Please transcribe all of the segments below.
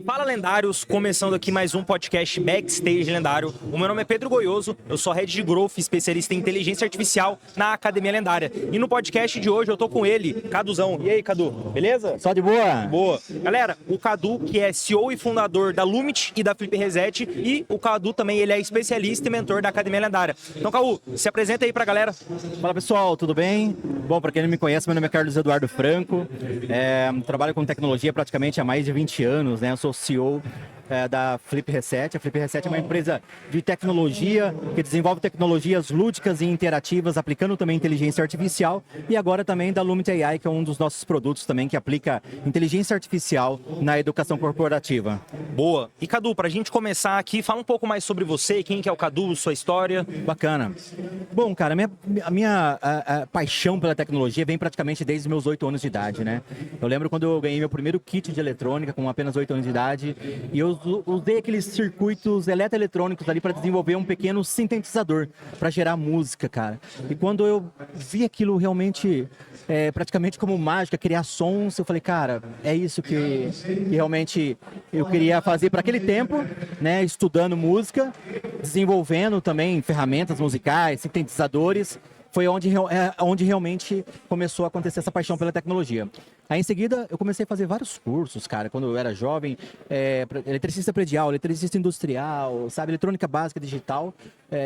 Fala, lendários, começando aqui mais um podcast Backstage Lendário. O meu nome é Pedro Goioso, eu sou Head de Growth, especialista em inteligência artificial na Academia Lendária. E no podcast de hoje eu tô com ele, Caduzão. E aí, Cadu, beleza? Só de boa? Boa. Galera, o Cadu, que é CEO e fundador da Lumit e da Flip Reset, e o Cadu também, ele é especialista e mentor da Academia Lendária. Então, Cadu, se apresenta aí pra galera. Fala pessoal, tudo bem? Bom, para quem não me conhece, meu nome é Carlos Eduardo Franco, trabalho com tecnologia praticamente há mais de 20 anos, né? Eu sou CEO da Flip Reset. A Flip Reset é uma empresa de tecnologia que desenvolve tecnologias lúdicas e interativas, aplicando também inteligência artificial, e agora também da Lumit AI, que é um dos nossos produtos também que aplica inteligência artificial na educação corporativa. Boa. E Cadu, pra gente começar aqui, fala um pouco mais sobre você, quem que é o Cadu, sua história. Bacana. Bom, cara, a minha paixão pela tecnologia vem praticamente desde os meus 8 anos de idade, né? Eu lembro quando eu ganhei meu primeiro kit de eletrônica com apenas 8 anos de idade, e eu usei aqueles circuitos eletroeletrônicos ali para desenvolver um pequeno sintetizador para gerar música, cara. E quando eu vi aquilo realmente praticamente como mágica, criar sons, eu falei, cara, é isso que realmente eu queria fazer para aquele tempo, né? Estudando música, desenvolvendo também ferramentas musicais, sintetizadores. Foi onde realmente começou a acontecer essa paixão pela tecnologia. Aí, em seguida, eu comecei a fazer vários cursos, cara, quando eu era jovem, eletricista predial, eletricista industrial, sabe, eletrônica básica digital.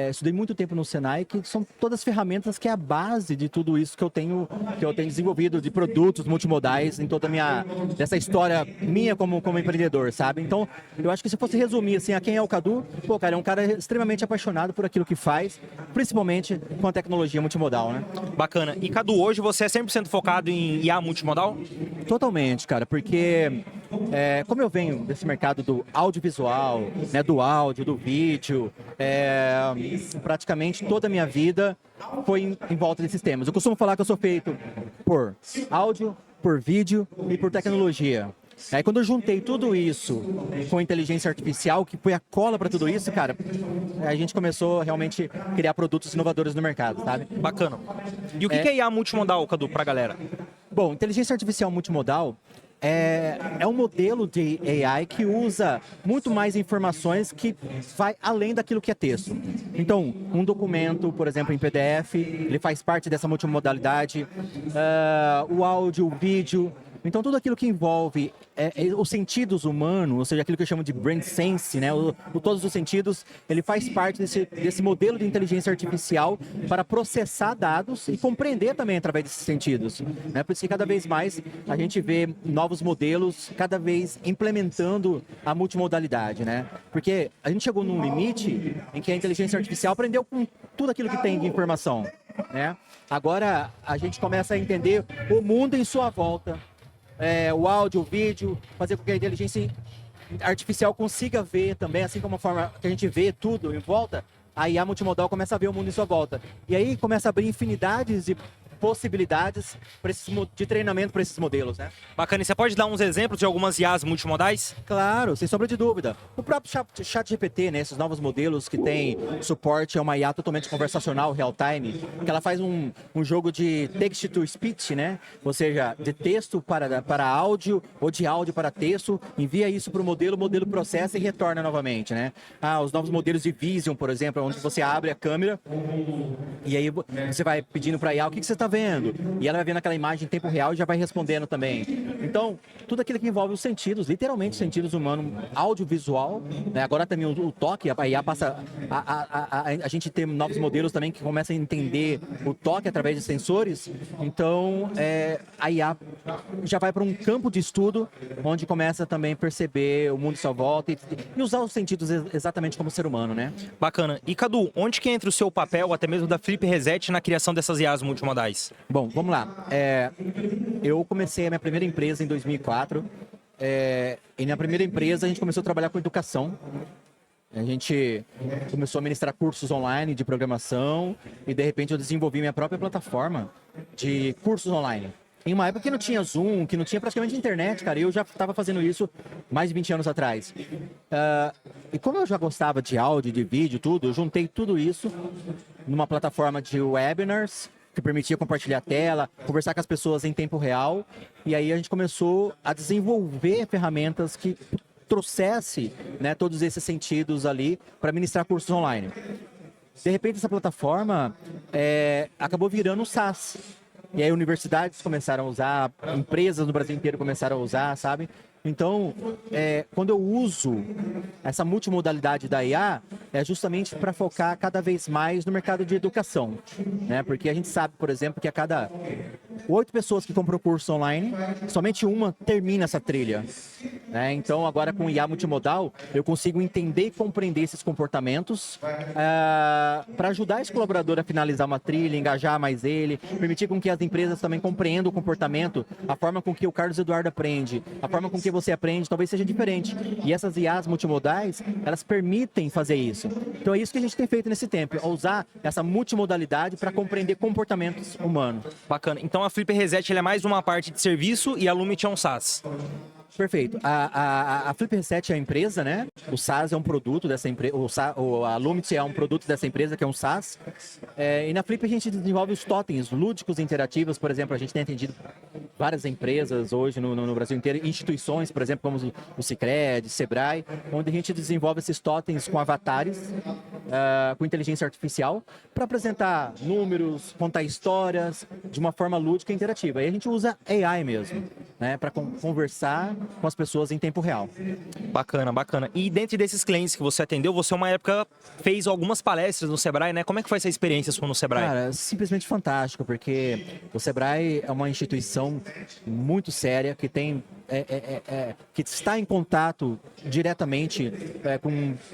Estudei muito tempo no Senai, que são todas ferramentas que é a base de tudo isso que eu tenho desenvolvido, de produtos multimodais em toda dessa história minha como empreendedor, sabe? Então, eu acho que se fosse resumir, assim, a quem é o Cadu, pô, cara, é um cara extremamente apaixonado por aquilo que faz, principalmente com a tecnologia multimodal, né? Bacana. E Cadu, hoje você é 100% focado em IA multimodal? Totalmente, cara, porque como eu venho desse mercado do audiovisual, né, do áudio, do vídeo, praticamente toda a minha vida foi em volta desses temas. Eu costumo falar que eu sou feito por áudio, por vídeo e por tecnologia. Aí quando eu juntei tudo isso com inteligência artificial, que foi a cola para tudo isso, cara, a gente começou realmente a criar produtos inovadores no mercado, sabe? Bacana. E o que é IA multimodal, Cadu, pra galera? Bom, inteligência artificial multimodal é um modelo de AI que usa muito mais informações que vai além daquilo que é texto. Então, um documento, por exemplo, em PDF, ele faz parte dessa multimodalidade, o áudio, o vídeo. Então, tudo aquilo que envolve os sentidos humanos, ou seja, aquilo que eu chamo de brain sense, né? Todos os sentidos, ele faz parte desse modelo de inteligência artificial para processar dados e compreender também através desses sentidos. Né? Por isso que cada vez mais a gente vê novos modelos, cada vez implementando a multimodalidade, né? Porque a gente chegou num limite em que a inteligência artificial aprendeu com tudo aquilo que tem de informação, né? Agora a gente começa a entender o mundo em sua volta. O áudio, o vídeo, fazer com que a inteligência artificial consiga ver também, assim como a forma que a gente vê tudo em volta, a IA multimodal começa a ver o mundo em sua volta. E aí começa a abrir infinidades de possibilidades de treinamento para esses modelos, né? Bacana. E você pode dar uns exemplos de algumas IAs multimodais? Claro, sem sombra de dúvida. O próprio ChatGPT, né, esses novos modelos que tem suporte a uma IA totalmente conversacional, real-time, que ela faz um jogo de text-to-speech, né? Ou seja, de texto para áudio ou de áudio para texto, envia isso para o modelo processa e retorna novamente, né? Os novos modelos de Vision, por exemplo, onde você abre a câmera e aí você vai pedindo para a IA o que você está vendo, e ela vai vendo aquela imagem em tempo real e já vai respondendo também. Então, tudo aquilo que envolve os sentidos, literalmente os sentidos humanos, audiovisual, né? Agora também o toque, a IA passa a gente tem novos modelos também que começam a entender o toque através de sensores. Então, a IA já vai para um campo de estudo onde começa também a perceber o mundo à sua volta e usar os sentidos exatamente como ser humano, né? Bacana. E Cadu, onde que entra o seu papel, até mesmo da Flip Reset, na criação dessas IAs multimodais? Bom, vamos lá. Eu comecei a minha primeira empresa em 2004. E na primeira empresa a gente começou a trabalhar com educação. A gente começou a ministrar cursos online de programação e de repente eu desenvolvi minha própria plataforma de cursos online. Em uma época que não tinha Zoom, que não tinha praticamente internet, cara, eu já estava fazendo isso mais de 20 anos atrás. E como eu já gostava de áudio, de vídeo, tudo, eu juntei tudo isso numa plataforma de webinars que permitia compartilhar a tela, conversar com as pessoas em tempo real. E aí a gente começou a desenvolver ferramentas que trouxesse, né, todos esses sentidos ali para ministrar cursos online. De repente, essa plataforma acabou virando um SaaS. E aí universidades começaram a usar, empresas no Brasil inteiro começaram a usar, sabe? Então, quando eu uso essa multimodalidade da IA, é justamente para focar cada vez mais no mercado de educação, né? Porque a gente sabe, por exemplo, que a cada 8 pessoas que compram curso online, somente uma termina essa trilha, né? Então, agora com IA multimodal, eu consigo entender e compreender esses comportamentos para ajudar esse colaborador a finalizar uma trilha, engajar mais ele, permitir com que as empresas também compreendam o comportamento, a forma com que o Carlos Eduardo aprende, a forma com que você aprende talvez seja diferente. E essas IAs multimodais, elas permitem fazer isso. Então é isso que a gente tem feito nesse tempo, é usar essa multimodalidade para compreender comportamentos humanos. Bacana. Então a Flipper Reset é mais uma parte de serviço e a Lumit é um SaaS. Perfeito. A Flipper Reset é a empresa, né? O SaaS é um produto dessa empresa, a Lumit é um produto dessa empresa, que é um SaaS. E na Flipper a gente desenvolve os totens lúdicos e interativos, por exemplo, a gente tem atendido várias empresas hoje no Brasil inteiro, instituições, por exemplo, como o Sicredi, Sebrae, onde a gente desenvolve esses totens com avatares, com inteligência artificial, para apresentar números, contar histórias de uma forma lúdica e interativa. E a gente usa AI mesmo, né, para conversar com as pessoas em tempo real. Bacana, bacana. E dentro desses clientes que você atendeu, você uma época fez algumas palestras no Sebrae, né? Como é que foi essa experiência sua no Sebrae? Cara, simplesmente fantástico, porque o Sebrae é uma instituição muito séria que tem que está em contato diretamente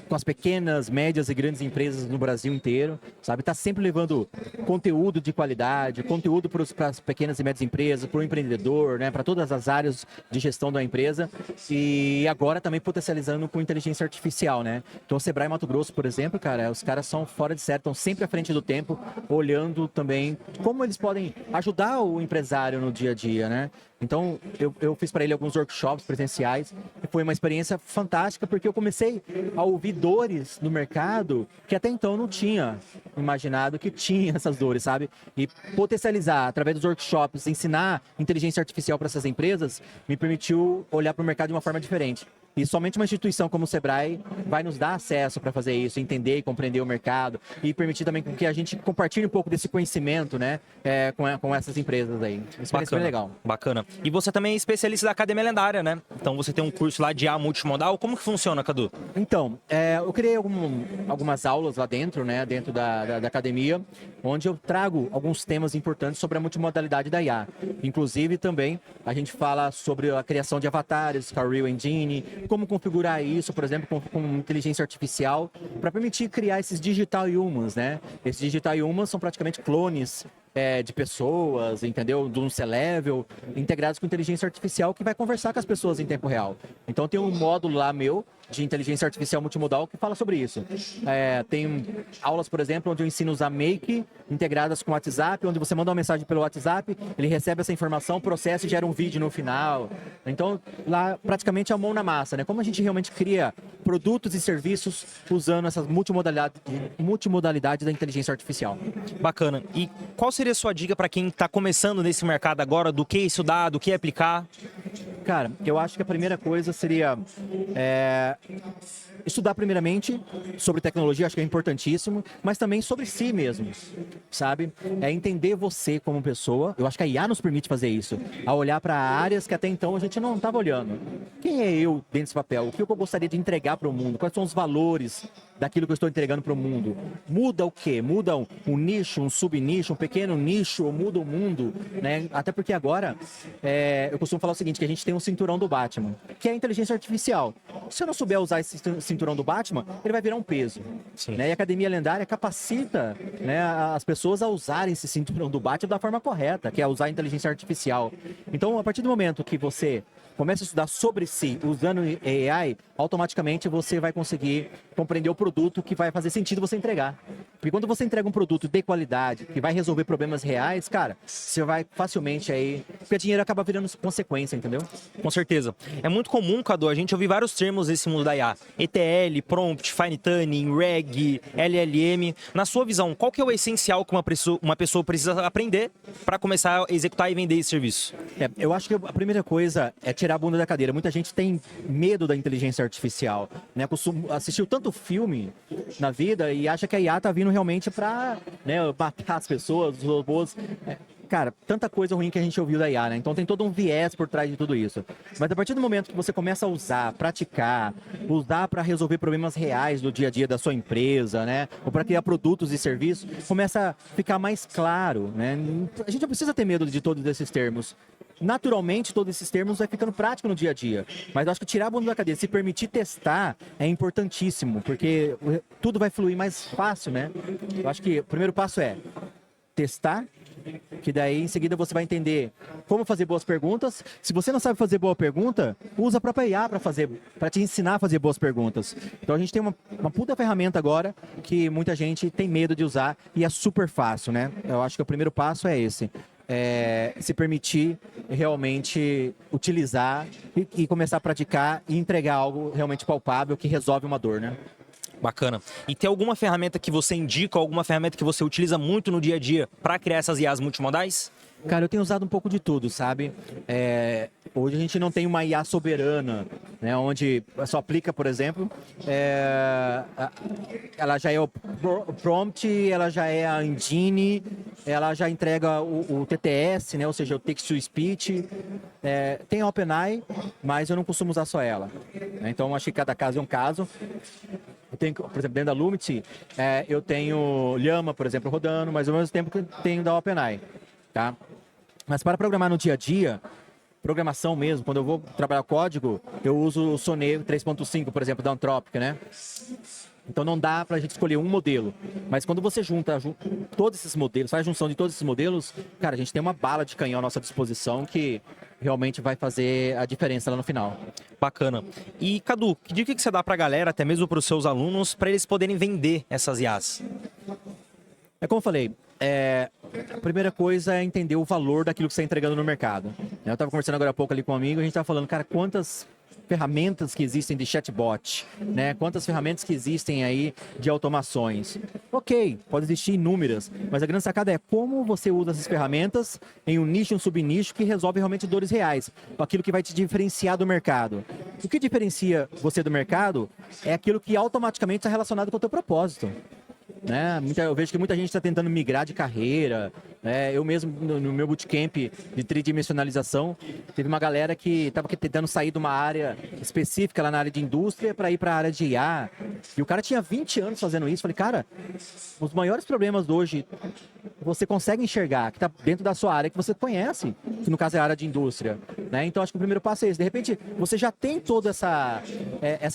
com as pequenas, médias e grandes empresas no Brasil inteiro, sabe? Está sempre levando conteúdo de qualidade, conteúdo para as pequenas e médias empresas, para o empreendedor, né? Para todas as áreas de gestão da empresa, e agora também potencializando com inteligência artificial, né? Então o Sebrae Mato Grosso, por exemplo, cara, os caras são fora de série, estão sempre à frente do tempo, olhando também como eles podem ajudar o empresário no dia a dia, né? Então, eu fiz para ele alguns workshops presenciais, e foi uma experiência fantástica, porque eu comecei a ouvir dores no mercado que até então eu não tinha imaginado que tinha essas dores, sabe? E potencializar, através dos workshops, ensinar inteligência artificial para essas empresas, me permitiu olhar para o mercado de uma forma diferente. E somente uma instituição como o Sebrae vai nos dar acesso para fazer isso, entender e compreender o mercado e permitir também que a gente compartilhe um pouco desse conhecimento, né, com essas empresas aí. Uma experiência bem legal. Bacana. E você também é especialista da Academia Lendária, né? Então você tem um curso lá de IA multimodal. Como que funciona, Cadu? Então, eu criei algumas aulas lá dentro, né, dentro da academia, onde eu trago alguns temas importantes sobre a multimodalidade da IA. Inclusive, também, a gente fala sobre a criação de avatares, Unreal Engine, como configurar isso, por exemplo, com inteligência artificial, para permitir criar esses digital humans, né? Esses digital humans são praticamente clones de pessoas, entendeu? De um C-Level, integrados com inteligência artificial que vai conversar com as pessoas em tempo real. Então tem um módulo lá meu de inteligência artificial multimodal que fala sobre isso. Tem aulas, por exemplo, onde eu ensino a usar Make integradas com o WhatsApp, onde você manda uma mensagem pelo WhatsApp, ele recebe essa informação, processa e gera um vídeo no final. Então, lá praticamente é a mão na massa, né? Como a gente realmente cria produtos e serviços usando essas multimodalidade da inteligência artificial. Bacana. E qual seria a sua dica para quem está começando nesse mercado agora, do que estudar, do que aplicar? Cara, eu acho que a primeira coisa seria estudar primeiramente sobre tecnologia, acho que é importantíssimo, mas também sobre si mesmo, sabe? Entender você como pessoa. Eu acho que a IA nos permite fazer isso, a olhar para áreas que até então a gente não estava olhando. Quem é eu dentro desse papel? O que eu gostaria de entregar para o mundo? Quais são os valores daquilo que eu estou entregando para o mundo? Muda o quê? Muda um nicho, um subnicho, um pequeno nicho, ou muda o mundo, né? Até porque agora, eu costumo falar o seguinte, que a gente tem um cinturão do Batman, que é a inteligência artificial. Se eu não souber usar esse cinturão do Batman, ele vai virar um peso. Né? E a Academia Lendária capacita, né, as pessoas a usarem esse cinturão do Batman da forma correta, que é usar a inteligência artificial. Então, a partir do momento que você começa a estudar sobre si, usando AI, automaticamente você vai conseguir compreender o produto que vai fazer sentido você entregar. Porque quando você entrega um produto de qualidade, que vai resolver problemas reais, cara, você vai facilmente aí porque dinheiro acaba virando consequência, entendeu? Com certeza. É muito comum, Cadu, a gente ouvir vários termos desse mundo da IA. ETL, Prompt, Fine Tuning, RAG, LLM. Na sua visão, qual que é o essencial que uma pessoa precisa aprender para começar a executar e vender esse serviço? Eu acho que a primeira coisa é tirar a bunda da cadeira. Muita gente tem medo da inteligência artificial, né? Assistiu tanto filme na vida e acha que a IA tá vindo realmente para, né, matar as pessoas, os robôs. Cara, tanta coisa ruim que a gente ouviu da IA, né? Então tem todo um viés por trás de tudo isso. Mas a partir do momento que você começa a usar, praticar, usar para resolver problemas reais do dia a dia da sua empresa, né? Ou para criar produtos e serviços, começa a ficar mais claro, né? A gente não precisa ter medo de todos esses termos. Naturalmente, todos esses termos vai ficando prático no dia a dia. Mas eu acho que tirar a bunda da cadeira, se permitir testar, é importantíssimo, porque tudo vai fluir mais fácil, né? Eu acho que o primeiro passo é testar, que daí em seguida você vai entender como fazer boas perguntas. Se você não sabe fazer boa pergunta, usa a própria IA para te ensinar a fazer boas perguntas. Então a gente tem uma puta ferramenta agora que muita gente tem medo de usar e é super fácil, né? Eu acho que o primeiro passo é esse. Se permitir realmente utilizar e começar a praticar e entregar algo realmente palpável que resolve uma dor, né? Bacana. E tem alguma ferramenta que você indica, alguma ferramenta que você utiliza muito no dia a dia para criar essas IAs multimodais? Cara, eu tenho usado um pouco de tudo, sabe? Hoje a gente não tem uma IA soberana, né? Onde só aplica, por exemplo, ela já é o prompt, ela já é a engine, ela já entrega o TTS, né? Ou seja, o text to speech. Tem a OpenAI, mas eu não costumo usar só ela, né? Então acho que cada caso é um caso. Eu tenho, por exemplo, dentro da Lumity, eu tenho Llama, por exemplo, rodando, mas ao mesmo tempo que eu tenho da OpenAI, tá? Mas para programar no dia a dia, programação mesmo, quando eu vou trabalhar código, eu uso o Sonnet 3.5, por exemplo, da Anthropic, né? Então não dá para a gente escolher um modelo. Mas quando você junta todos esses modelos, faz a junção de todos esses modelos, cara, a gente tem uma bala de canhão à nossa disposição que realmente vai fazer a diferença lá no final. Bacana. E, Cadu, que dica que você dá para a galera, até mesmo para os seus alunos, para eles poderem vender essas IAs? Como eu falei, a primeira coisa é entender o valor daquilo que você está entregando no mercado. Eu estava conversando agora há pouco ali com um amigo, a gente estava falando, cara, quantas ferramentas que existem de chatbot, né? Quantas ferramentas que existem aí de automações. Ok, pode existir inúmeras, mas a grande sacada é como você usa essas ferramentas em um nicho, um subnicho que resolve realmente dores reais, aquilo que vai te diferenciar do mercado. O que diferencia você do mercado é aquilo que automaticamente está relacionado com o teu propósito. Né? Eu vejo que muita gente está tentando migrar de carreira, né? Eu mesmo, no meu bootcamp de tridimensionalização, teve uma galera que estava tentando sair de uma área específica lá na área de indústria para ir para a área de IA. E o cara tinha 20 anos fazendo isso. Falei, cara, os maiores problemas hoje você consegue enxergar, que está dentro da sua área, que você conhece, que no caso é a área de indústria. Né? Então, acho que o primeiro passo é esse. De repente, você já tem toda essa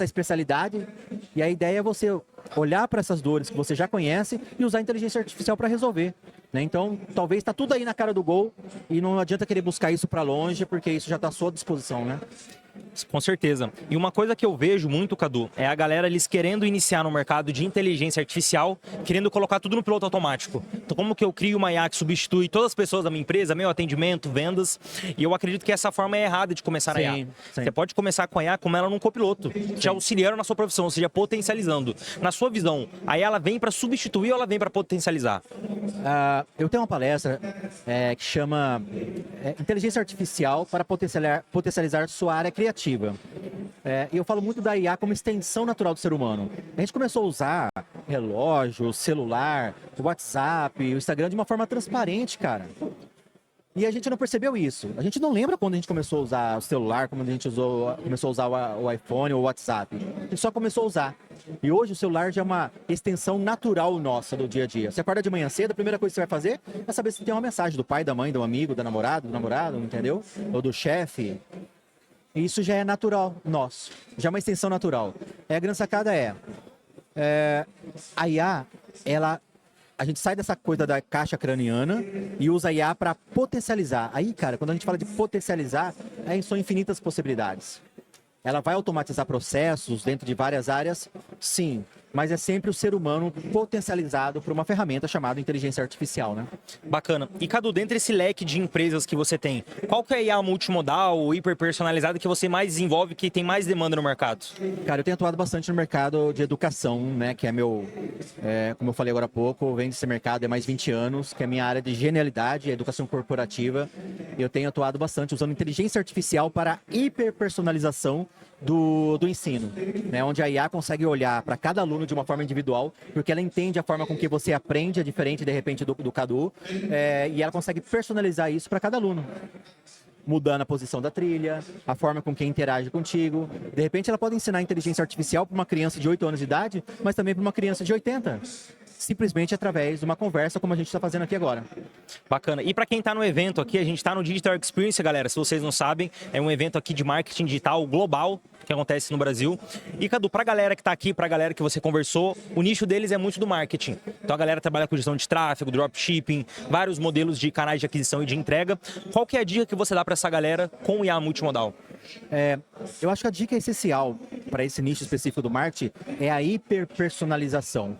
especialidade e a ideia é você olhar para essas dores que você já conhece e usar a inteligência artificial para resolver. Né? Então, talvez está tudo aí na cara do gol e não adianta querer buscar isso para longe, porque isso já está à sua disposição, né? Com certeza. E uma coisa que eu vejo muito, Cadu, é a galera eles querendo iniciar no mercado de inteligência artificial, querendo colocar tudo no piloto automático. Então, como que eu crio uma IA que substitui todas as pessoas da minha empresa, meu atendimento, vendas? E eu acredito que essa forma é errada de começar a IA. Sim. Você pode começar com a IA como ela num copiloto, te auxiliando na sua profissão, ou seja, potencializando. Na sua visão, a IA ela vem para substituir ou ela vem para potencializar? Eu tenho uma palestra que chama Inteligência Artificial para potencializar sua área criativa. E eu falo muito da IA como extensão natural do ser humano. A gente começou a usar relógio, celular, WhatsApp, o Instagram de uma forma transparente, cara. E a gente não percebeu isso. A gente não lembra quando a gente começou a usar o celular, quando a gente começou a usar o iPhone ou o WhatsApp. A gente só começou a usar. E hoje o celular já é uma extensão natural nossa do dia a dia. Você acorda de manhã cedo, a primeira coisa que você vai fazer é saber se tem uma mensagem do pai, da mãe, do amigo, do namorado, entendeu? Ou do chefe. E isso já é natural nosso, já é uma extensão natural. A grande sacada a IA, a gente sai dessa coisa da caixa craniana e usa a IA para potencializar. Aí, cara, quando a gente fala de potencializar, são infinitas possibilidades. Ela vai automatizar processos dentro de várias áreas? Sim. mas é sempre o ser humano potencializado por uma ferramenta chamada inteligência artificial, né? Bacana. E Cadu, dentro desse leque de empresas que você tem, qual que é a IA multimodal ou hiperpersonalizada que você mais desenvolve, que tem mais demanda no mercado? Cara, eu tenho atuado bastante no mercado de educação, né? Que é como eu falei agora há pouco, eu venho desse mercado há mais de 20 anos, que é a minha área de genialidade, educação corporativa. Eu tenho atuado bastante usando inteligência artificial para hiperpersonalização do ensino, né? Onde a IA consegue olhar para cada aluno de uma forma individual, porque ela entende a forma com que você aprende, é diferente, de repente, do Cadu, e ela consegue personalizar isso para cada aluno. Mudando a posição da trilha, a forma com quem interage contigo. De repente, ela pode ensinar inteligência artificial para uma criança de 8 anos de idade, mas também para uma criança de 80. Simplesmente através de uma conversa, como a gente está fazendo aqui agora. Bacana. E para quem está no evento aqui, a gente está no Digital Experience, galera. Se vocês não sabem, é um evento aqui de marketing digital global que acontece no Brasil. E, Cadu, para a galera que está aqui, para a galera que você conversou, o nicho deles é muito do marketing. Então, a galera trabalha com gestão de tráfego, dropshipping, vários modelos de canais de aquisição e de entrega. Qual que é a dica que você dá para essa galera com o IA multimodal? Eu acho que a dica essencial para esse nicho específico do marketing é a hiperpersonalização.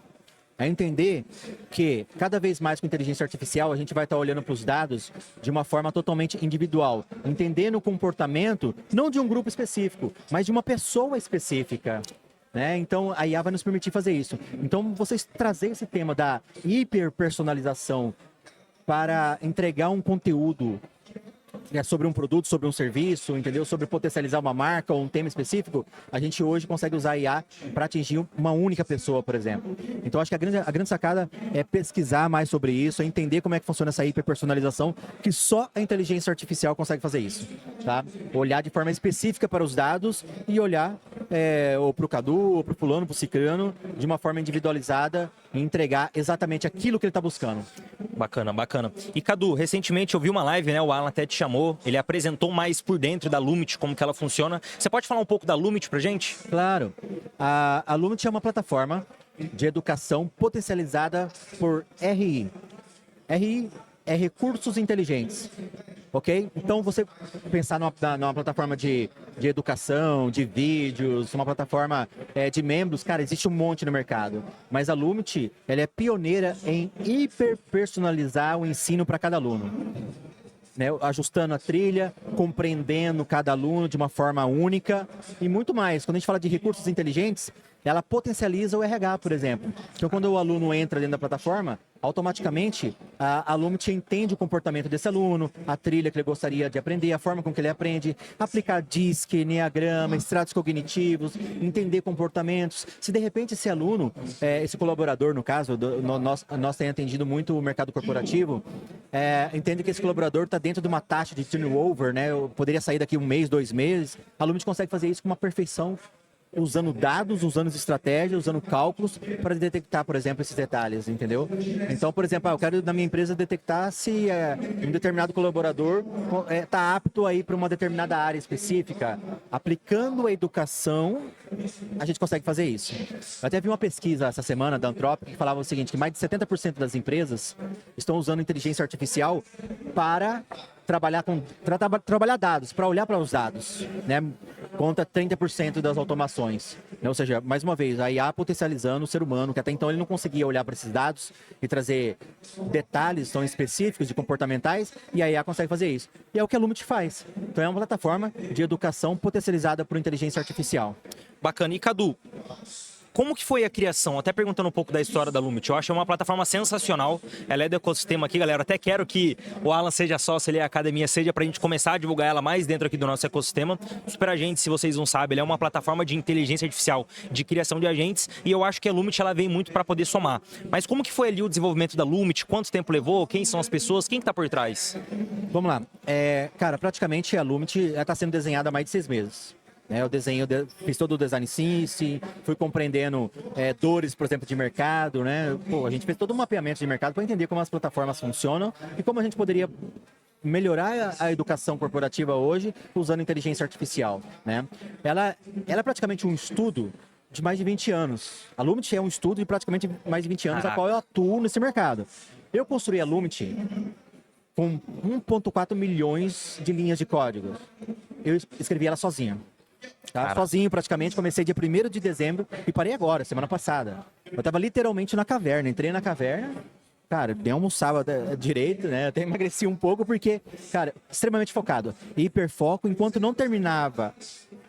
É entender que cada vez mais com inteligência artificial a gente vai estar olhando para os dados de uma forma totalmente individual, entendendo o comportamento não de um grupo específico, mas de uma pessoa específica. Né? Então a IA vai nos permitir fazer isso. Então vocês trazer esse tema da hiperpersonalização para entregar um conteúdo sobre um produto, sobre um serviço, entendeu? Sobre potencializar uma marca ou um tema específico, a gente hoje consegue usar a IA para atingir uma única pessoa, por exemplo. Então, acho que a grande sacada é pesquisar mais sobre isso, é entender como é que funciona essa hiperpersonalização, que só a inteligência artificial consegue fazer isso, tá? Olhar de forma específica para os dados e olhar ou para o Cadu, ou para o fulano, para o cicrano, de uma forma individualizada e entregar exatamente aquilo que ele está buscando. Bacana, bacana. E Cadu, recentemente eu vi uma live, né? O Alan até te chamou, ele apresentou mais por dentro da Lumit, como que ela funciona. Você pode falar um pouco da Lumit pra gente? Claro. A Lumit é uma plataforma de educação potencializada por RI. RI é recursos inteligentes, ok? Então, você pensar numa plataforma de educação, de vídeos, uma plataforma de membros, cara, existe um monte no mercado. Mas a Lumit, ela é pioneira em hiperpersonalizar o ensino para cada aluno. Né, ajustando a trilha, compreendendo cada aluno de uma forma única e muito mais. Quando a gente fala de recursos inteligentes, ela potencializa o RH, por exemplo. Então, quando o aluno entra dentro da plataforma, automaticamente a Lumit entende o comportamento desse aluno, a trilha que ele gostaria de aprender, a forma com que ele aprende, aplicar DISC, Enneagrama, estratos cognitivos, entender comportamentos. Se de repente esse aluno, esse colaborador, no caso, nós tem atendido muito o mercado corporativo, entende que esse colaborador está dentro de uma taxa de turnover, né? Eu poderia sair daqui 1 mês, 2 meses. A Lumit consegue fazer isso com uma perfeição, usando dados, usando estratégias, usando cálculos para detectar, por exemplo, esses detalhes, entendeu? Então, por exemplo, eu quero na minha empresa detectar se um determinado colaborador está apto aí para uma determinada área específica. Aplicando a educação, a gente consegue fazer isso. Eu até vi uma pesquisa essa semana da Anthropic que falava o seguinte, que mais de 70% das empresas estão usando inteligência artificial para trabalhar dados, para olhar para os dados, né? Conta 30% das automações. Né? Ou seja, mais uma vez, a IA potencializando o ser humano, que até então ele não conseguia olhar para esses dados e trazer detalhes tão específicos de comportamentais, e a IA consegue fazer isso. E é o que a Lumit faz. Então é uma plataforma de educação potencializada por inteligência artificial. Bacana. E Cadu, como que foi a criação? Até perguntando um pouco da história da Lumit. Eu acho uma plataforma sensacional. Ela é do ecossistema aqui, galera. Até quero que o Alan seja sócio ali, a academia seja, pra gente começar a divulgar ela mais dentro aqui do nosso ecossistema. Super Agente, se vocês não sabem, ela é uma plataforma de inteligência artificial, de criação de agentes. E eu acho que a Lumit, ela vem muito para poder somar. Mas como que foi ali o desenvolvimento da Lumit? Quanto tempo levou? Quem são as pessoas? Quem que tá por trás? Vamos lá. Cara, praticamente a Lumit está sendo desenhada há mais de 6 meses. Fiz todo o design thinking, fui compreendendo dores, por exemplo, de mercado, né? A gente fez todo um mapeamento de mercado para entender como as plataformas funcionam e como a gente poderia melhorar a educação corporativa hoje usando inteligência artificial, né? Ela é praticamente um estudo de mais de 20 anos. A Lumit é um estudo de praticamente mais de 20 anos, a qual eu atuo nesse mercado. Eu construí a Lumit com 1,4 milhões de linhas de código. Eu escrevi ela sozinho. Tá? Sozinho praticamente, comecei dia 1º de dezembro e parei agora, semana passada. Eu tava literalmente na caverna, entrei na caverna, cara, nem almoçava direito, né? Até emagreci um pouco porque, cara, extremamente focado. Hiperfoco, enquanto não terminava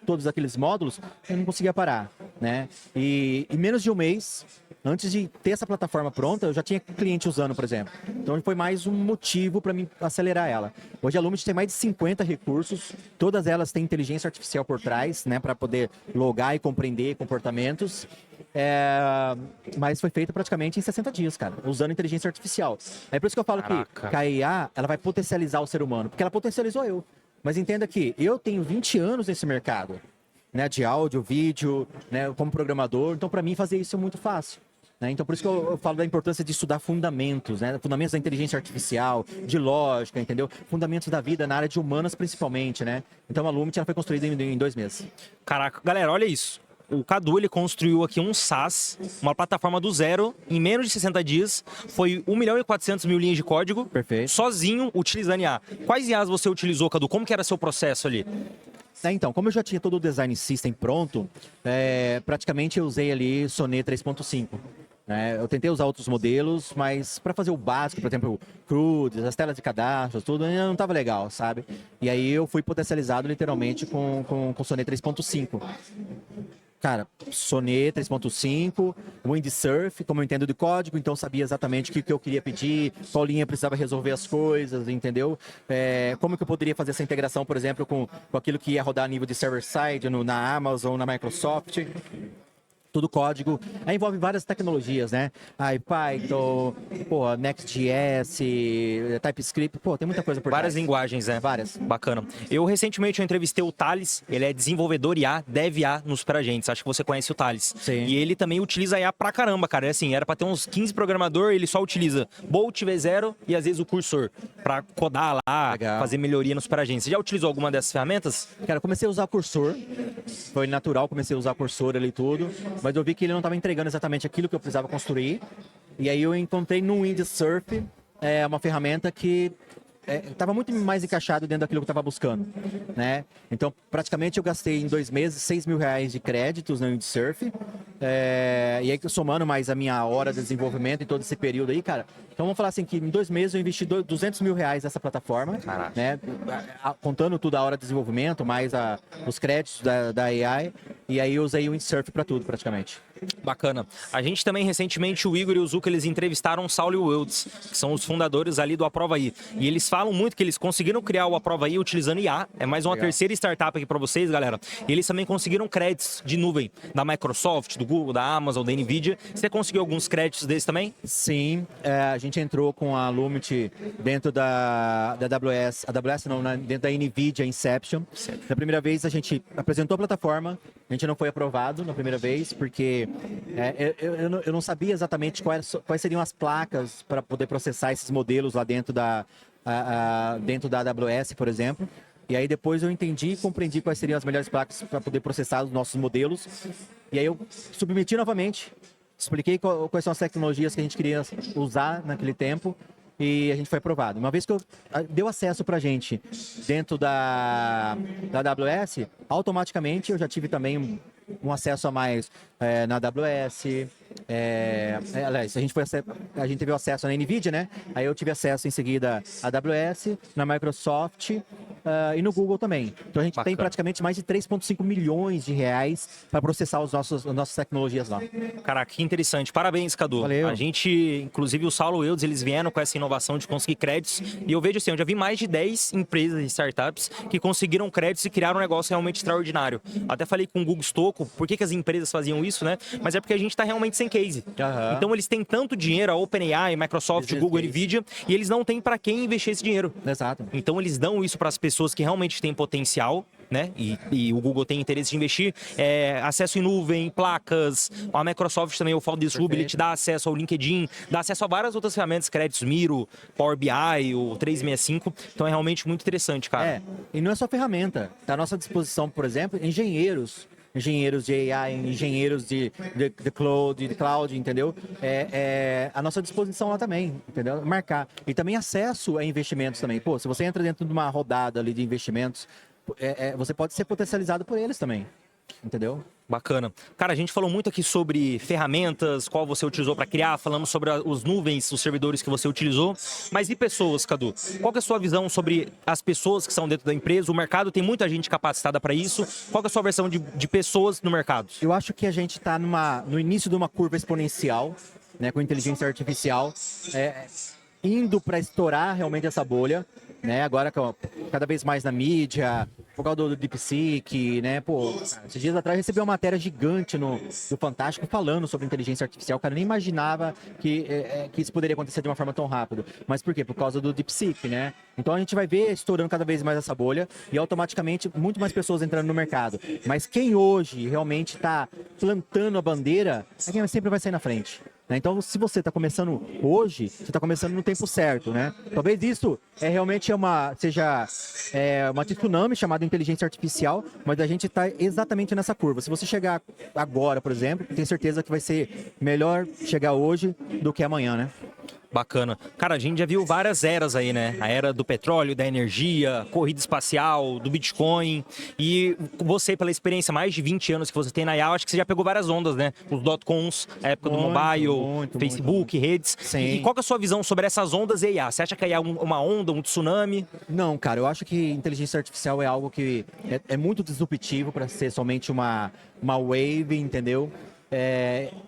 todos aqueles módulos, eu não conseguia parar, né? E em menos de um mês, antes de ter essa plataforma pronta, eu já tinha cliente usando, por exemplo. Então foi mais um motivo para mim acelerar ela. Hoje a Lumit tem mais de 50 recursos, todas elas têm inteligência artificial por trás, né, para poder logar e compreender comportamentos. Mas foi feito praticamente em 60 dias, cara, usando inteligência artificial. É por isso que eu falo que a IA, ela vai potencializar o ser humano, porque ela potencializou eu. Mas entenda que eu tenho 20 anos nesse mercado, né, de áudio, vídeo, né, como programador, então para mim fazer isso é muito fácil. Né? Então por isso que eu falo da importância de estudar fundamentos, né, fundamentos da inteligência artificial, de lógica, entendeu? Fundamentos da vida na área de humanas principalmente, né? Então a Lumit ela foi construída em 2 meses. Caraca, galera, olha isso. O Cadu, ele construiu aqui um SaaS, uma plataforma do zero, em menos de 60 dias. Foi 1.400.000 linhas de código. Perfeito. Sozinho, utilizando IA. Quais IAs você utilizou, Cadu? Como que era seu processo ali? Então, como eu já tinha todo o design system pronto, praticamente eu usei ali Sonnet 3.5. Eu tentei usar outros modelos, mas para fazer o básico, por exemplo, CRUDs, as telas de cadastro, tudo, ainda não estava legal, sabe? E aí eu fui potencializado literalmente com Sonnet 3.5. Cara, Sonnet 3.5, Windsurf, como eu entendo de código, então sabia exatamente o que eu queria pedir, qual linha precisava resolver as coisas, entendeu? Como que eu poderia fazer essa integração, por exemplo, com aquilo que ia rodar a nível de server-side na Amazon, na Microsoft. Tudo código. Aí envolve várias tecnologias, né? Python, Next.js, TypeScript, tem muita coisa por Várias trás. linguagens, né? Várias. Bacana. Recentemente eu entrevistei o Thales, ele é desenvolvedor IA, Dev IA nos Superagentes. Acho que você conhece o Thales. Sim. E ele também utiliza IA pra caramba, cara. Era pra ter uns 15 programadores, ele só utiliza Bolt V0 e às vezes o cursor pra codar lá, Legal. fazer melhoria nos Superagentes. Você já utilizou alguma dessas ferramentas? Cara, eu comecei a usar cursor, foi natural, comecei a usar cursor ali e tudo, mas eu vi que ele não estava entregando exatamente aquilo que eu precisava construir. E aí eu encontrei no Windsurf uma ferramenta que estava muito mais encaixado dentro daquilo que eu estava buscando, né? Então, praticamente eu gastei em 2 meses R$6.000 de créditos no Windsurf. E aí, somando mais a minha hora de desenvolvimento em todo esse período aí, cara. Então, vamos falar assim que em 2 meses eu investi R$200.000 nessa plataforma, né? Contando tudo a hora de desenvolvimento, mais os créditos da AI. E aí eu usei o Windsurf para tudo, praticamente. Bacana. A gente também, recentemente, o Igor e o Zuka, eles entrevistaram o Saulo e o Wilds, que são os fundadores ali do Aprovaí. E eles falam muito que eles conseguiram criar o Aprovaí utilizando IA. É mais uma terceira startup aqui para vocês, galera. E eles também conseguiram créditos de nuvem da Microsoft, do Google, da Amazon, da Nvidia. Você conseguiu alguns créditos desses também? Sim, a gente entrou com a Lumit dentro da AWS, dentro da Nvidia Inception. Na primeira vez a gente apresentou a plataforma, a gente não foi aprovado na primeira vez, porque eu não sabia exatamente quais seriam as placas para poder processar esses modelos lá dentro da AWS, por exemplo. E aí depois eu entendi e compreendi quais seriam as melhores placas para poder processar os nossos modelos. E aí eu submeti novamente, expliquei quais são as tecnologias que a gente queria usar naquele tempo e a gente foi aprovado. Uma vez que deu acesso para a gente dentro da AWS, automaticamente eu já tive também um acesso a mais na AWS. Aliás, a gente teve acesso na Nvidia, né? Aí eu tive acesso em seguida à AWS, na Microsoft e no Google também. Então a gente tem praticamente mais de 3,5 milhões de reais para processar as nossas tecnologias lá. Caraca, que interessante. Parabéns, Cadu. Valeu. A gente, inclusive o Saulo e o Eudes, eles vieram com essa inovação de conseguir créditos. E eu vejo assim, eu já vi mais de 10 empresas e startups que conseguiram créditos e criaram um negócio realmente extraordinário. Até falei com o Google Stocco, por que as empresas faziam isso, né? Mas é porque a gente está realmente sem case. Então eles têm tanto dinheiro, a OpenAI, Microsoft, Google, Nvidia, e eles não têm para quem investir esse dinheiro. Exato. Então eles dão isso para as pessoas que realmente têm potencial, né? E o Google tem interesse de investir, acesso em nuvem, placas, a Microsoft também, o FaldiSub, ele te dá acesso ao LinkedIn, dá acesso a várias outras ferramentas, créditos Miro, Power BI, o 365, então é realmente muito interessante, cara. E não é só ferramenta, está à nossa disposição, por exemplo, engenheiros de AI, engenheiros de cloud, entendeu? A nossa disposição lá também, entendeu? Marcar. E também acesso a investimentos também. Se você entra dentro de uma rodada ali de investimentos, você pode ser potencializado por eles também. entendeu? Bacana. Cara, a gente falou muito aqui sobre ferramentas, qual você utilizou para criar, falamos sobre os nuvens, os servidores que você utilizou, mas e pessoas, Cadu? Qual que é a sua visão sobre as pessoas que estão dentro da empresa? O mercado tem muita gente capacitada para isso. Qual que é a sua versão de pessoas no mercado? Eu acho que a gente está no início de uma curva exponencial, né, com inteligência artificial, indo para estourar realmente essa bolha, né? Agora cada vez mais na mídia, por causa do DeepSeek, né? Pô, esses dias atrás recebi uma matéria gigante do Fantástico falando sobre inteligência artificial. Cara, nem imaginava que isso poderia acontecer de uma forma tão rápida. Mas por quê? Por causa do DeepSeek, né? Então a gente vai ver estourando cada vez mais essa bolha e automaticamente muito mais pessoas entrando no mercado. Mas quem hoje realmente está plantando a bandeira é quem sempre vai sair na frente. Então, se você está começando hoje, você está começando no tempo certo, né? Talvez isso realmente seja uma tsunami chamada inteligência artificial, mas a gente está exatamente nessa curva. Se você chegar agora, por exemplo, tenho certeza que vai ser melhor chegar hoje do que amanhã, né? Bacana. Cara, a gente já viu várias eras aí, né? A era do petróleo, da energia, corrida espacial, do Bitcoin. E você, pela experiência, mais de 20 anos que você tem na IA, acho que você já pegou várias ondas, né? Os dot-coms, a época do mobile, Facebook, redes. Sim. E qual que é a sua visão sobre essas ondas e IA? Você acha que a IA é uma onda, um tsunami? Não, cara, eu acho que inteligência artificial é algo que é muito disruptivo para ser somente uma wave, entendeu?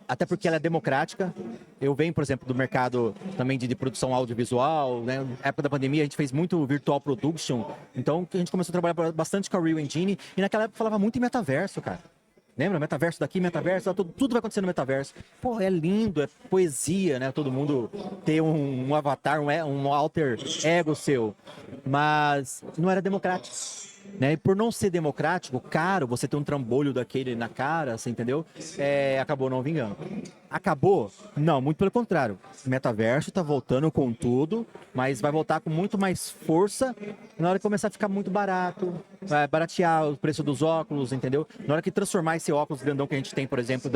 Até porque ela é democrática. Eu venho, por exemplo, do mercado também de produção audiovisual, né? Na época da pandemia a gente fez muito virtual production, então a gente começou a trabalhar bastante com a Real Engine e naquela época falava muito em metaverso, cara. Lembra? Metaverso daqui, metaverso, tudo vai acontecer no metaverso. Pô, é lindo, é poesia, né? Todo mundo ter um avatar, um alter ego seu. Mas não era democrático. Né? E por não ser democrático, caro, você ter um trambolho daquele na cara, você entendeu? Acabou não vingando. Acabou? Não, muito pelo contrário. O metaverso tá voltando com tudo, mas vai voltar com muito mais força na hora que começar a ficar muito barato, vai baratear o preço dos óculos, entendeu? Na hora que transformar esse óculos grandão que a gente tem, por exemplo,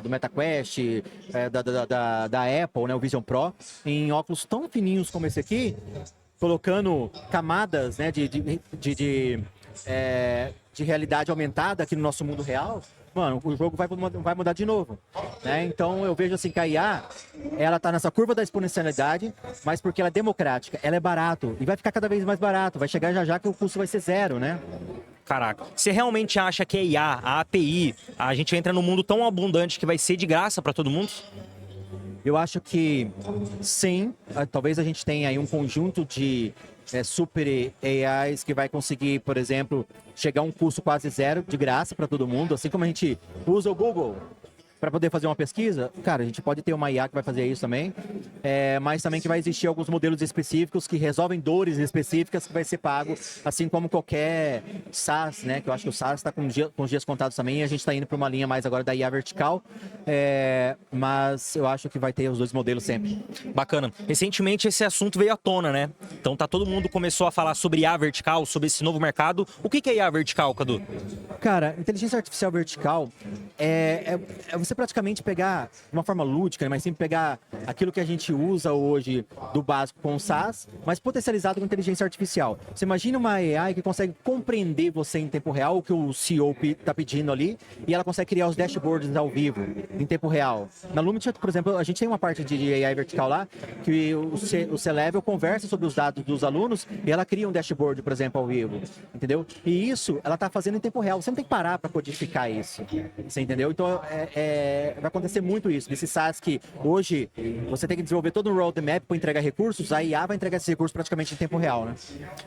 do MetaQuest, da Apple, né, o Vision Pro, em óculos tão fininhos como esse aqui, colocando camadas, né, de realidade aumentada aqui no nosso mundo real, mano, o jogo vai mudar de novo, né? Então eu vejo assim que a IA, ela tá nessa curva da exponencialidade, mas porque ela é democrática, ela é barato e vai ficar cada vez mais barato, vai chegar já que o custo vai ser zero, né? Caraca, você realmente acha que a IA, a API, a gente entra num mundo tão abundante que vai ser de graça para todo mundo? Eu acho que sim, talvez a gente tenha aí um conjunto de super AIs que vai conseguir, por exemplo, chegar a um custo quase zero de graça para todo mundo, assim como a gente usa o Google para poder fazer uma pesquisa, cara, a gente pode ter uma IA que vai fazer isso também, mas também que vai existir alguns modelos específicos que resolvem dores específicas que vai ser pago, assim como qualquer SaaS, né? Que eu acho que o SaaS está com os dias contados também e a gente está indo para uma linha mais agora da IA vertical, mas eu acho que vai ter os dois modelos sempre. Bacana. Recentemente esse assunto veio à tona, né? Então todo mundo começou a falar sobre IA vertical, sobre esse novo mercado. O que é IA vertical, Cadu? Cara, inteligência artificial vertical é você praticamente pegar, de uma forma lúdica, mas sempre pegar aquilo que a gente usa hoje do básico com o SaaS, mas potencializado com inteligência artificial. Você imagina uma AI que consegue compreender você em tempo real, o que o CEO está pedindo ali, e ela consegue criar os dashboards ao vivo, em tempo real. Na Lumichat, por exemplo, a gente tem uma parte de AI vertical lá, que o C-Level conversa sobre os dados dos alunos e ela cria um dashboard, por exemplo, ao vivo, entendeu? E isso ela está fazendo em tempo real. Você não tem que parar para codificar isso, você entendeu? Então, vai acontecer muito isso. Desses SaaS que hoje você tem que desenvolver todo um roadmap para entregar recursos, a IA vai entregar esses recursos praticamente em tempo real, né?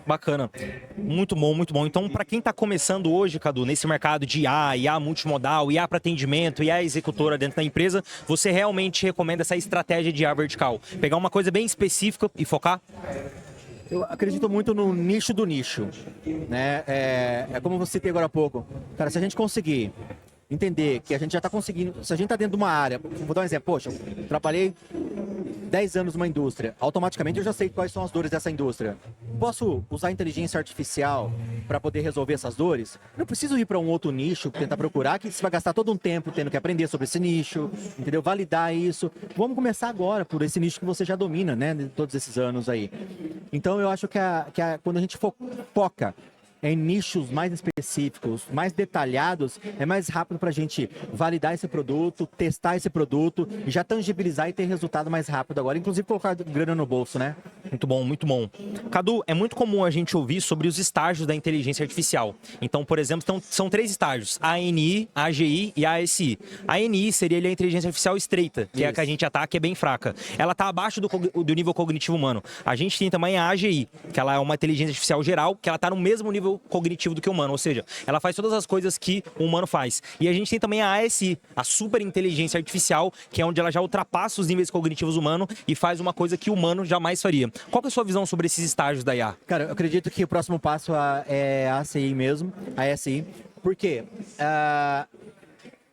Bacana. Muito bom, muito bom. Então, para quem está começando hoje, Cadu, nesse mercado de IA multimodal, IA para atendimento, IA executora dentro da empresa, você realmente recomenda essa estratégia de IA vertical? Pegar uma coisa bem específica e focar? Eu acredito muito no nicho do nicho, né? É como você citei agora há pouco. Cara, se a gente conseguir entender que a gente já está conseguindo, se a gente está dentro de uma área, vou dar um exemplo, poxa, eu trabalhei 10 anos numa indústria, automaticamente eu já sei quais são as dores dessa indústria. Posso usar inteligência artificial para poder resolver essas dores? Não preciso ir para um outro nicho, tentar procurar, que você vai gastar todo um tempo tendo que aprender sobre esse nicho, entendeu? Validar isso. Vamos começar agora por esse nicho que você já domina, né, de todos esses anos aí. Então eu acho que quando a gente foca em nichos mais específicos, mais detalhados, é mais rápido para a gente validar esse produto, testar esse produto e já tangibilizar e ter resultado mais rápido agora, inclusive colocar grana no bolso, né? Muito bom, muito bom. Cadu, é muito comum a gente ouvir sobre os estágios da inteligência artificial. Então, por exemplo, são 3 estágios: a ANI, a AGI e a ASI. A ANI seria ali a inteligência artificial estreita, que é a que a gente ataca, que é bem fraca. Ela está abaixo do nível cognitivo humano. A gente tem também a AGI, que ela é uma inteligência artificial geral, que ela está no mesmo nível cognitivo do que o humano, ou seja, ela faz todas as coisas que o humano faz. E a gente tem também a ASI, a super inteligência artificial, que é onde ela já ultrapassa os níveis cognitivos humanos e faz uma coisa que o humano jamais faria. Qual que é a sua visão sobre esses estágios da IA? Cara, eu acredito que o próximo passo é a ACI mesmo, a ASI, porque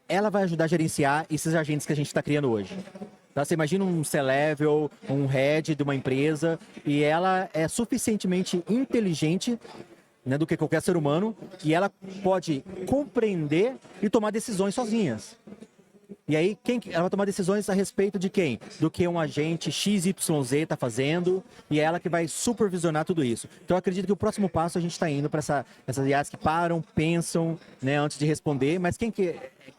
ela vai ajudar a gerenciar esses agentes que a gente está criando hoje. Tá? Você imagina um C-Level, um Head de uma empresa, e ela é suficientemente inteligente, né, do que qualquer ser humano, e ela pode compreender e tomar decisões sozinhas. E aí, ela vai tomar decisões a respeito de quem? Do que um agente XYZ está fazendo, e é ela que vai supervisionar tudo isso. Então, eu acredito que o próximo passo a gente está indo para essas IAs que param, pensam, né, antes de responder, mas quem que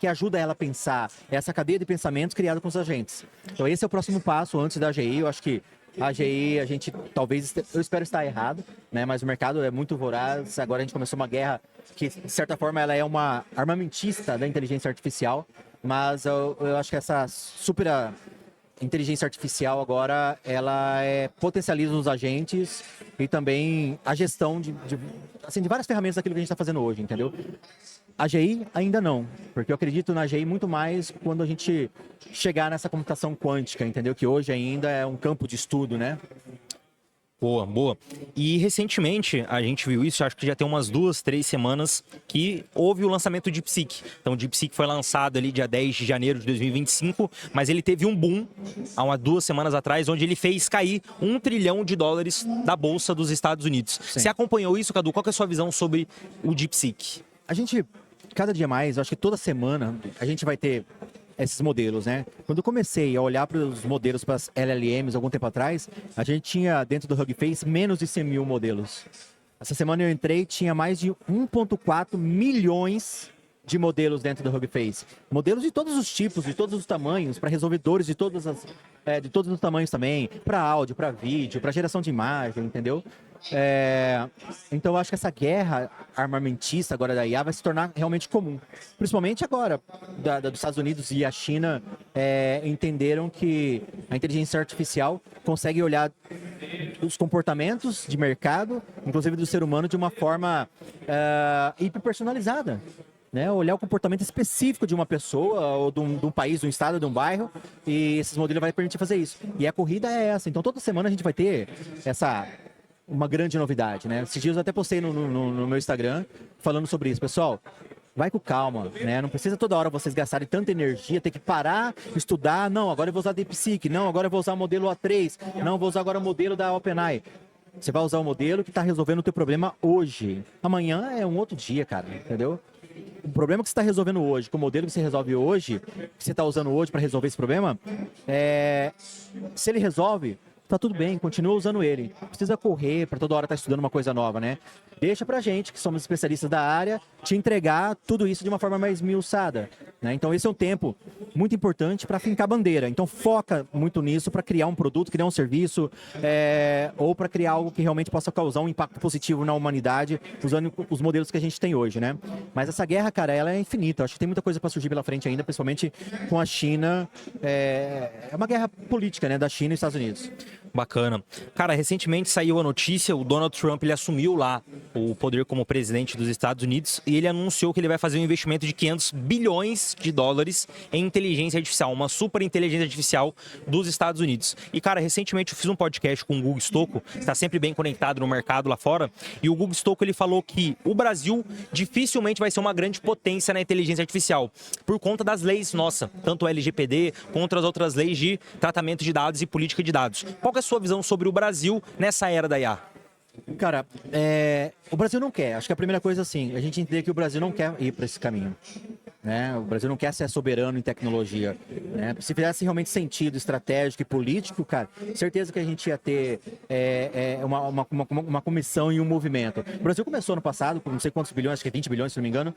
ajuda ela a pensar? É essa cadeia de pensamentos criada com os agentes. Então, esse é o próximo passo antes da AGI. Eu acho que a AGI, a gente talvez, eu espero estar errado, né, mas o mercado é muito voraz. Agora a gente começou uma guerra que, de certa forma, ela é uma armamentista da inteligência artificial. Mas eu acho que essa super inteligência artificial agora, ela potencializa os agentes e também a gestão de várias ferramentas daquilo que a gente está fazendo hoje, entendeu? A AGI ainda não, porque eu acredito na AGI muito mais quando a gente chegar nessa computação quântica, entendeu? Que hoje ainda é um campo de estudo, né? Boa, boa. E recentemente a gente viu isso, acho que já tem umas 2, 3 semanas, que houve o lançamento do DeepSeek. Então o DeepSeek foi lançado ali dia 10 de janeiro de 2025, mas ele teve um boom há umas 2 semanas atrás, onde ele fez cair $1 trilhão da Bolsa dos Estados Unidos. Sim. Você acompanhou isso, Cadu? Qual que é a sua visão sobre o DeepSeek? A gente, cada dia mais, acho que toda semana, a gente vai ter esses modelos, né? Quando eu comecei a olhar para os modelos, para as LLMs, algum tempo atrás, a gente tinha dentro do Hugging Face menos de 100 mil modelos. Essa semana eu entrei, tinha mais de 1,4 milhões de modelos dentro do Hugging Face. Modelos de todos os tipos, de todos os tamanhos, para resolvedores de todos os tamanhos também, para áudio, para vídeo, para geração de imagem, entendeu? Então eu acho que essa guerra armamentista agora da IA vai se tornar realmente comum. Principalmente agora, dos Estados Unidos e a China entenderam que a inteligência artificial consegue olhar os comportamentos de mercado, inclusive do ser humano, de uma forma hiperpersonalizada. Né, olhar o comportamento específico de uma pessoa, ou de um país, de um estado, de um bairro, e esses modelos vão permitir fazer isso. E a corrida é essa. Então, toda semana a gente vai ter uma grande novidade, né? Esses dias eu até postei no meu Instagram falando sobre isso. Pessoal, vai com calma, né? Não precisa toda hora vocês gastarem tanta energia, ter que parar, estudar. Não, agora eu vou usar DeepSeek. Não, agora eu vou usar o modelo A3. Não, vou usar agora o modelo da OpenAI. Você vai usar o modelo que está resolvendo o teu problema hoje. Amanhã é um outro dia, cara, entendeu? O problema que você está resolvendo hoje, com o modelo que você resolve hoje, que você está usando hoje para resolver esse problema, se ele resolve, tá tudo bem, continua usando ele. Não precisa correr para toda hora estar estudando uma coisa nova, né? Deixa pra gente, que somos especialistas da área, te entregar tudo isso de uma forma mais esmiuçada, né? Então esse é um tempo muito importante para fincar bandeira. Então foca muito nisso para criar um produto, criar um serviço, ou para criar algo que realmente possa causar um impacto positivo na humanidade, usando os modelos que a gente tem hoje, né? Mas essa guerra, cara, ela é infinita. Eu acho que tem muita coisa para surgir pela frente ainda, principalmente com a China. É uma guerra política, né, da China e Estados Unidos. Bacana. Cara, recentemente saiu a notícia, o Donald Trump, ele assumiu lá o poder como presidente dos Estados Unidos e ele anunciou que ele vai fazer um investimento de $500 bilhões em inteligência artificial, uma super inteligência artificial dos Estados Unidos. E, cara, recentemente eu fiz um podcast com o Gugu Stocco, que está sempre bem conectado no mercado lá fora, e o Gugu Stocco, ele falou que o Brasil dificilmente vai ser uma grande potência na inteligência artificial, por conta das leis nossa, tanto o LGPD, quanto as outras leis de tratamento de dados e política de dados. Qual que é a sua visão sobre o Brasil nessa era da IA? Cara, o Brasil não quer. Acho que a primeira coisa, assim, a gente entender que o Brasil não quer ir para esse caminho. né? O Brasil não quer ser soberano em tecnologia, né? Se fizesse realmente sentido estratégico e político, cara, certeza que a gente ia ter uma comissão e um movimento. O Brasil começou no passado, com não sei quantos bilhões, acho que é 20 bilhões, se não me engano,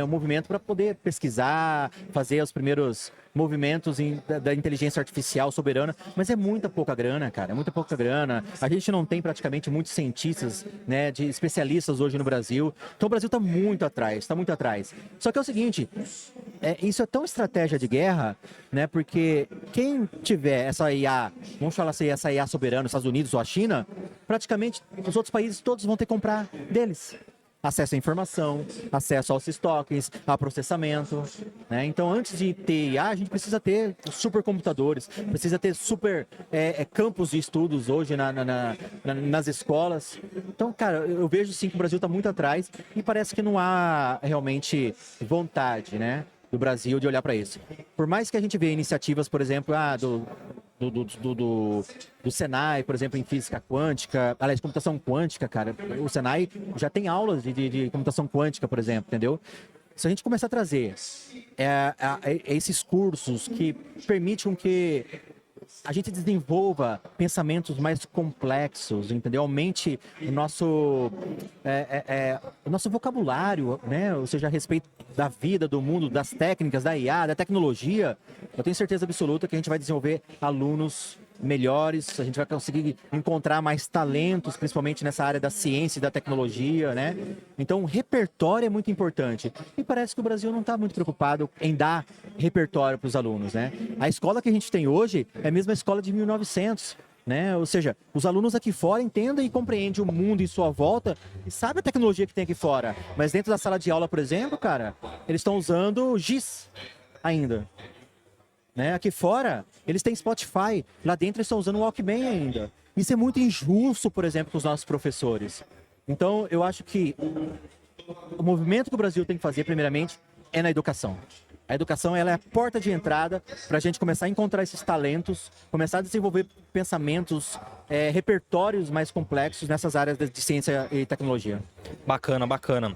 um movimento para poder pesquisar, fazer os primeiros movimentos da inteligência artificial soberana, mas é muita pouca grana, cara, é muita pouca grana. A gente não tem praticamente muitos cientistas, né, de especialistas hoje no Brasil. Então o Brasil está muito atrás, está muito atrás. Só que é o seguinte, isso é tão estratégia de guerra, né, porque quem tiver essa IA, vamos falar assim, essa IA soberana, Estados Unidos ou a China, praticamente os outros países todos vão ter que comprar deles. Acesso à informação, acesso aos estoques, a processamento, né? Então, antes de ter IA, a gente precisa ter supercomputadores, precisa ter super campos de estudos hoje nas escolas. Então, cara, eu vejo sim que o Brasil está muito atrás e parece que não há realmente vontade, né, do Brasil de olhar para isso. Por mais que a gente veja iniciativas, por exemplo, do Senai, por exemplo, em física quântica, aliás, computação quântica, cara, o Senai já tem aulas de computação quântica, por exemplo, entendeu? Se a gente começar a trazer esses cursos que permitem que a gente desenvolva pensamentos mais complexos, entendeu? Aumente o nosso vocabulário, né? Ou seja, a respeito da vida, do mundo, das técnicas, da IA, da tecnologia, eu tenho certeza absoluta que a gente vai desenvolver alunos melhores, a gente vai conseguir encontrar mais talentos, principalmente nessa área da ciência e da tecnologia, né? Então, o repertório é muito importante. E parece que o Brasil não está muito preocupado em dar repertório para os alunos, né? A escola que a gente tem hoje é a mesma escola de 1900, né? Ou seja, os alunos aqui fora entendem e compreendem o mundo em sua volta e sabem a tecnologia que tem aqui fora. Mas dentro da sala de aula, por exemplo, cara, eles estão usando GIS ainda. Né? Aqui fora, eles têm Spotify. Lá dentro, eles estão usando o Walkman ainda. Isso é muito injusto, por exemplo, com os nossos professores. Então, eu acho que o movimento que o Brasil tem que fazer, primeiramente, é na educação. A educação ela é a porta de entrada para a gente começar a encontrar esses talentos, começar a desenvolver pensamentos, repertórios mais complexos nessas áreas de ciência e tecnologia. Bacana, bacana.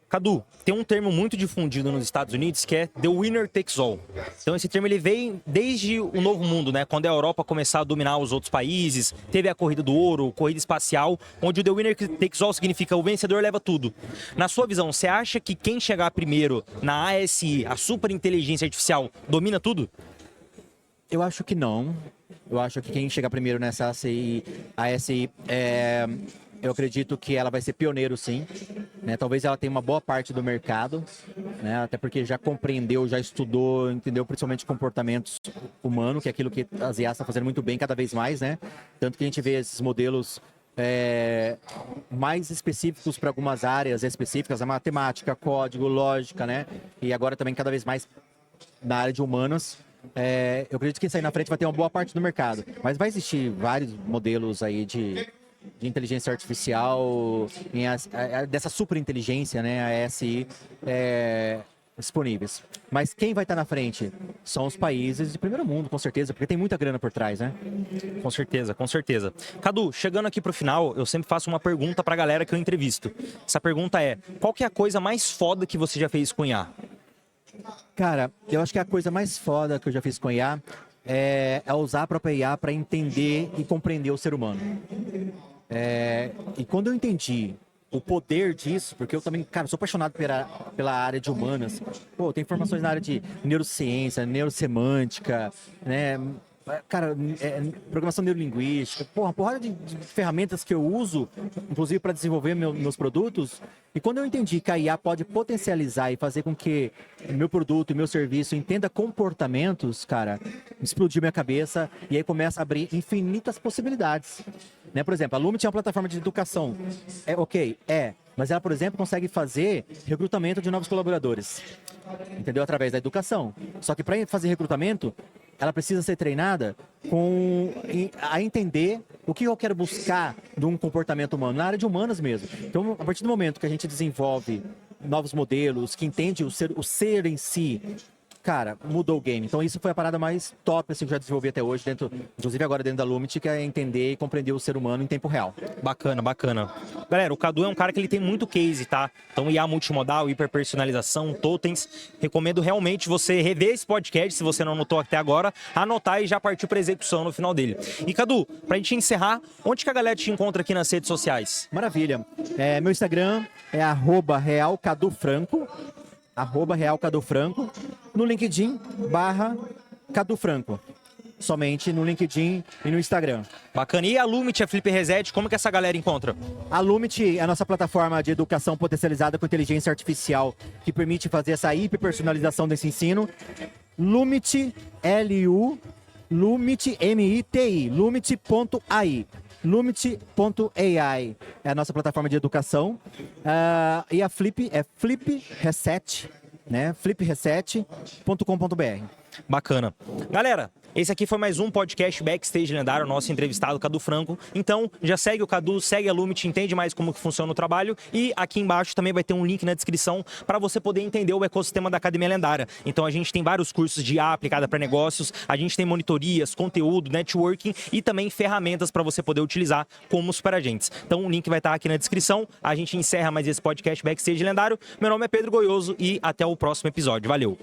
Cadu, tem um termo muito difundido nos Estados Unidos que é The Winner Takes All. Então esse termo ele veio desde o Novo Mundo, né? Quando a Europa começou a dominar os outros países, teve a corrida do ouro, corrida espacial, onde o The Winner Takes All significa o vencedor leva tudo. Na sua visão, você acha que quem chegar primeiro na ASI, a super inteligência artificial, domina tudo? Eu acho que não. Eu acho que quem chegar primeiro nessa ASI eu acredito que ela vai ser pioneiro, sim. Né? Talvez ela tenha uma boa parte do mercado, né? Até porque já compreendeu, já estudou, entendeu principalmente comportamentos humanos, que é aquilo que as IAs estão fazendo muito bem cada vez mais, né? Tanto que a gente vê esses modelos mais específicos para algumas áreas específicas, a matemática, código, lógica, né? E agora também cada vez mais na área de humanas. Eu acredito que isso aí na frente vai ter uma boa parte do mercado. Mas vai existir vários modelos aí de inteligência artificial, dessa super inteligência, né, a ASI, disponíveis. Mas quem vai estar na frente são os países de primeiro mundo, com certeza, porque tem muita grana por trás, né? Com certeza, com certeza. Cadu, chegando aqui pro final, eu sempre faço uma pergunta pra galera que eu entrevisto. Essa pergunta é: qual que é a coisa mais foda que você já fez com IA? Cara, eu acho que a coisa mais foda que eu já fiz com IA é usar a própria IA para entender e compreender o ser humano. E quando eu entendi o poder disso, porque eu também, cara, sou apaixonado pela área de humanas. Pô, tem informações na área de neurociência, neurosemântica, né? Cara, programação neurolinguística, porra, uma porrada de ferramentas que eu uso, inclusive para desenvolver meus produtos. E quando eu entendi que a IA pode potencializar e fazer com que meu produto e meu serviço entenda comportamentos, cara, explodiu minha cabeça e aí começa a abrir infinitas possibilidades. Né? Por exemplo, a Lume tinha uma plataforma de educação. Mas ela, por exemplo, consegue fazer recrutamento de novos colaboradores. Entendeu? Através da educação. Só que para fazer recrutamento, ela precisa ser treinada a entender o que eu quero buscar de um comportamento humano, na área de humanas mesmo. Então, a partir do momento que a gente desenvolve novos modelos, que entende o ser em si, cara, mudou o game. Então isso foi a parada mais top assim, que eu já desenvolvi até hoje, inclusive agora dentro da Lumity, que é entender e compreender o ser humano em tempo real. Bacana, bacana. Galera, o Cadu é um cara que ele tem muito case, tá? Então IA multimodal, hiperpersonalização, totens. Recomendo realmente você rever esse podcast, se você não anotou até agora, anotar e já partir para execução no final dele. E Cadu, pra gente encerrar, onde que a galera te encontra aqui nas redes sociais? Maravilha. Meu Instagram é @realcadufranco, @realcadufranco, no LinkedIn /cadufranco. Somente no LinkedIn e no Instagram. Bacana. E a Lumity, a Flip Reset, como que essa galera encontra? A Lumity é a nossa plataforma de educação potencializada com inteligência artificial, que permite fazer essa hiperpersonalização desse ensino. Lumity, Lumity, M-I-T-I, Lumity.ai. Lumity.ai é a nossa plataforma de educação. E a Flip é Flip Reset, né? flipreset.com.br. Bacana. Galera, esse aqui foi mais um podcast Backstage Lendário, nosso entrevistado Cadu Franco. Então, já segue o Cadu, segue a Lumity, entende mais como que funciona o trabalho. E aqui embaixo também vai ter um link na descrição para você poder entender o ecossistema da Academia Lendária. Então, a gente tem vários cursos de IA aplicada para negócios, a gente tem monitorias, conteúdo, networking e também ferramentas para você poder utilizar como superagentes. Então, o link vai estar aqui na descrição. A gente encerra mais esse podcast Backstage Lendário. Meu nome é Pedro Goioso e até o próximo episódio. Valeu!